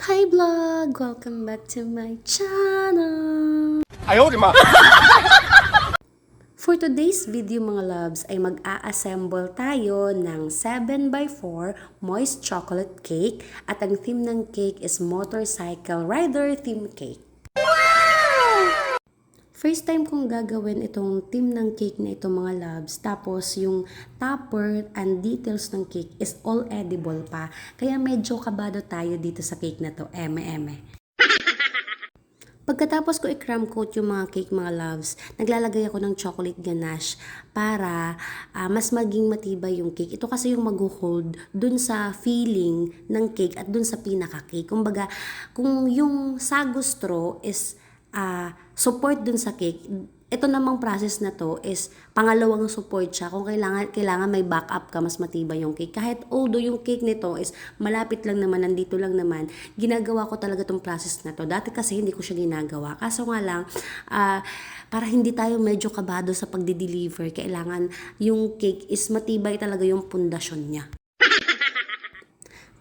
Hi vlog! Welcome back to my channel! 哎呦我的妈！ For today's video mga loves ay mag-a-assemble tayo ng 7x4 moist chocolate cake at ang theme ng cake is motorcycle rider theme cake. First time kong gagawin itong theme ng cake na ito mga loves. Tapos yung topper and details ng cake is all edible pa. Kaya medyo kabado tayo dito sa cake na to. Eme. Pagkatapos ko i-crumb coat yung mga cake mga loves, naglalagay ako ng chocolate ganache para mas maging matibay yung cake. Ito kasi yung mag-hold dun sa feeling ng cake at dun sa pinaka-cake. Kumbaga, kung yung sago straw is support dun sa cake, ito namang process na to is pangalawang support siya. Kung kailangan may backup ka, mas matibay yung cake. Kahit although yung cake nito is malapit lang naman, nandito lang naman, ginagawa ko talaga tong process na to. Dati kasi hindi ko siya ginagawa. Kaso nga lang, para hindi tayo medyo kabado sa pagdi-deliver, kailangan yung cake is matibay talaga yung pundasyon niya.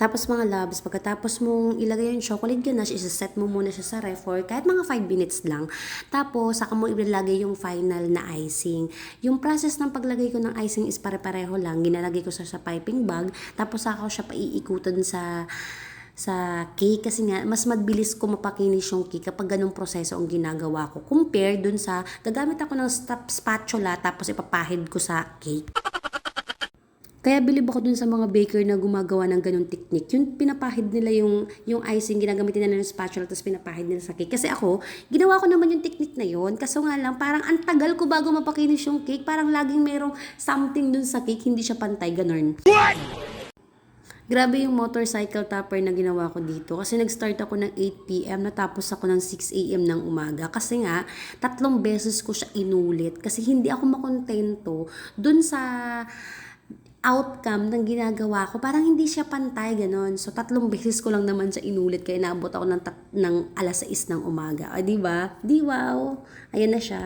Tapos mga loves, pagkatapos mong ilagay yung chocolate ganache, isa-set mo muna siya sa ref for kahit mga 5 minutes lang. Tapos, saka mo ilalagay yung final na icing. Yung process ng paglagay ko ng icing is pare-pareho lang. Ginalagay ko sa piping bag. Tapos, saka ko siya paiikutan sa cake kasi nga, mas mabilis ko mapakinis yung cake kapag ganung proseso ang ginagawa ko. Compare dun sa, gagamit ako ng spatula tapos ipapahid ko sa cake. Kaya bilib ako dun sa mga baker na gumagawa ng ganung technique. Yung pinapahid nila yung icing, ginagamitin nila ng spatula tapos pinapahid nila sa cake. Kasi ako, ginawa ko naman yung technique na yun. Kaso nga lang, parang ang tagal ko bago mapakinis yung cake. Parang laging merong something dun sa cake, hindi siya pantay, ganun. Grabe yung motorcycle topper na ginawa ko dito. Kasi nag-start ako ng 8 p.m. natapos ako ng 6 a.m. ng umaga. Kasi nga, 3 beses ko siya inulit. Kasi hindi ako makontento dun sa outcome ng ginagawa ko, parang hindi siya pantay, ganon. So, 3 beses ko lang naman siya inulit, kaya naabot ako ng 6 ng umaga. Di ba? Di wow! Ayan na siya.